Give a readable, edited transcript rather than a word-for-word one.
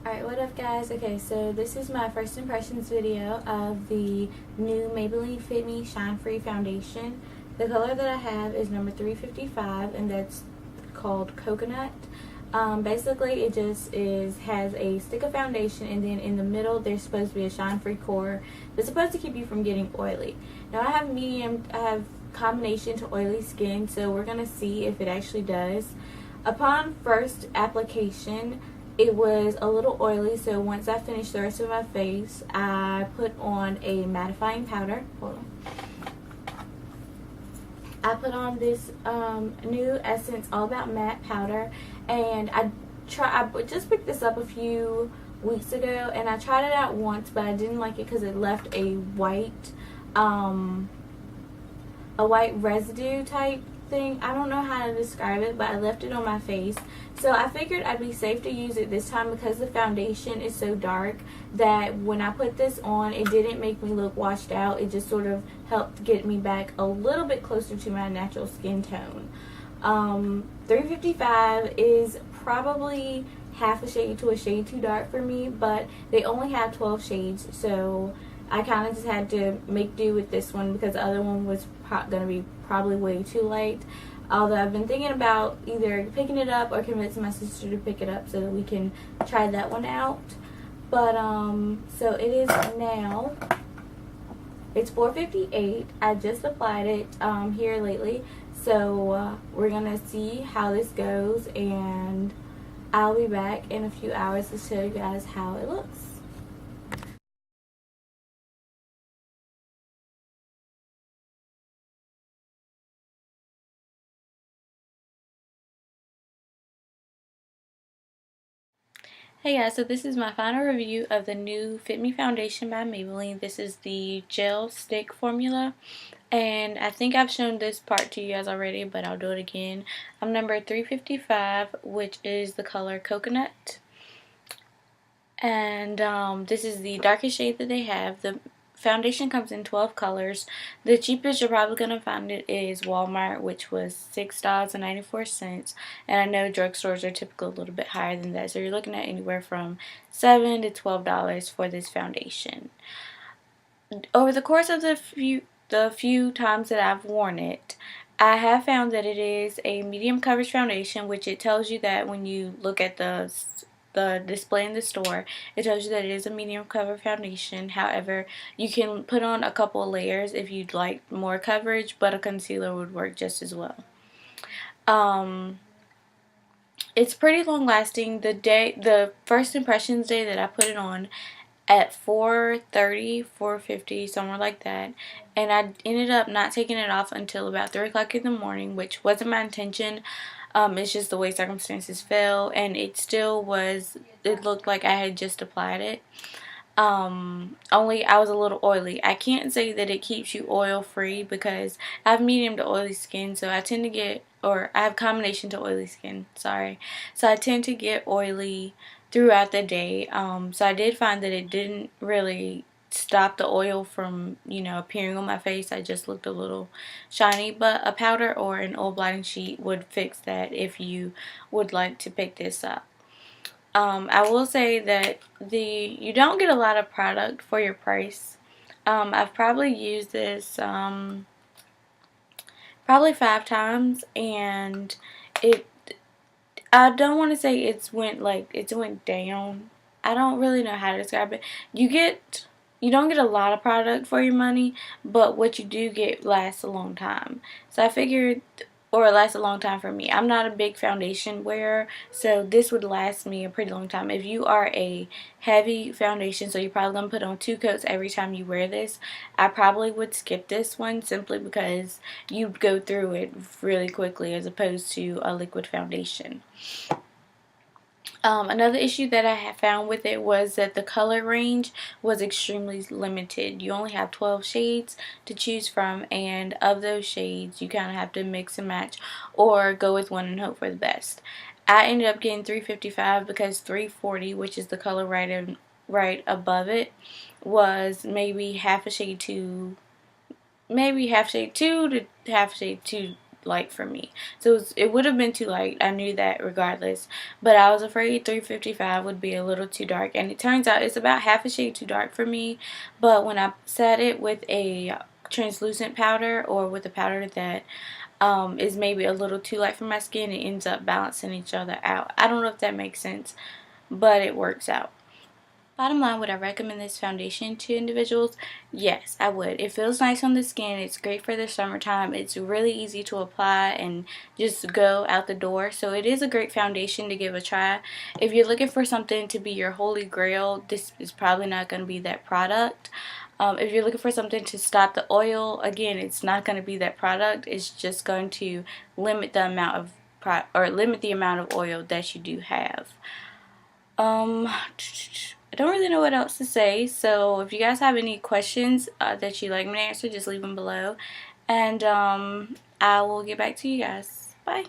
Alright, what up guys? Okay, so this is my first impressions video of the new Maybelline Fit Me Shine Free Foundation. The color that I have is number 355 and that's called Coconut. Basically it just has a stick of foundation, and then in the middle there's supposed to be a shine free core that's supposed to keep you from getting oily. Now I have combination to oily skin, so we're going to see if it actually does. Upon first application, it was a little oily, so once I finished the rest of my face, I put on a mattifying powder. Hold on. I put on this new Essence All About Matte powder, and I just picked this up a few weeks ago, and I tried it out once, but I didn't like it because it left a white residue type thing. I don't know how to describe it, but I left it on my face. So I figured I'd be safe to use it this time because the foundation is so dark that when I put this on, it didn't make me look washed out. It just sort of helped get me back a little bit closer to my natural skin tone. 355 is probably half a shade to a shade too dark for me, but they only have 12 shades, so I kind of just had to make do with this one because the other one was going to be probably way too light. Although I've been thinking about either picking it up or convincing my sister to pick it up so that we can try that one out. But so it is now. It's 4:58. I just applied it here lately, so we're gonna see how this goes, and I'll be back in a few hours to show you guys how it looks. Hey guys, so this is my final review of the new Fit Me foundation by Maybelline. This is the gel stick formula, and I think I've shown this part to you guys already, but I'll do it again. I'm number 355, which is the color Coconut, and this is the darkest shade that they have. The foundation comes in 12 colors. The cheapest you're probably going to find it is Walmart, which was $6.94, and I know drugstores are typically a little bit higher than that, so you're looking at anywhere from $7 to $12 for this foundation. Over the course of the few times that I've worn it, I have found that it is a medium coverage foundation, which it tells you that when you look at the display in the store. It tells you that it is a medium cover foundation. However, you can put on a couple of layers if you'd like more coverage, but a concealer would work just as well. It's pretty long lasting. The first impressions day that I put it on at 4:30, 4:50, somewhere like that, and I ended up not taking it off until about 3 o'clock in the morning, which wasn't my intention. It's just the way circumstances fell, and it looked like I had just applied it. Only I was a little oily. I can't say that it keeps you oil free because I have medium to oily skin, so I tend to get, or I have combination to oily skin, sorry. So I tend to get oily throughout the day. So I did find that it didn't really stop the oil from, appearing on my face. I just looked a little shiny, but a powder or an oil blotting sheet would fix that if you would like to pick this up. I will say that you don't get a lot of product for your price. I've probably used this probably 5 times, and I don't want to say it's went down. I don't really know how to describe it. You don't get a lot of product for your money, but what you do get lasts a long time. So I figured, or it lasts a long time for me. I'm not a big foundation wearer, so this would last me a pretty long time. If you are a heavy foundation, so you're probably going to put on 2 coats every time you wear this, I probably would skip this one simply because you'd go through it really quickly as opposed to a liquid foundation. Another issue that I have found with it was that the color range was extremely limited. You only have 12 shades to choose from, and of those shades you kind of have to mix and match or go with one and hope for the best. I ended up getting 355 because 340, which is the color right above it, was maybe half a shade too to half a shade too light for me. So it would have been too light. I knew that regardless. But I was afraid 355 would be a little too dark. And it turns out it's about half a shade too dark for me. But when I set it with a translucent powder, or with a powder that is maybe a little too light for my skin, it ends up balancing each other out. I don't know if that makes sense, but it works out. Bottom line, would I recommend this foundation to individuals? Yes, I would. It feels nice on the skin. It's great for the summertime. It's really easy to apply and just go out the door. So it is a great foundation to give a try. If you're looking for something to be your holy grail, this is probably not going to be that product. If you're looking for something to stop the oil, again, it's not going to be that product. It's just going to limit the amount of limit the amount of oil that you do have. I don't really know what else to say, so if you guys have any questions that you'd like me to answer, just leave them below, and I will get back to you guys. Bye.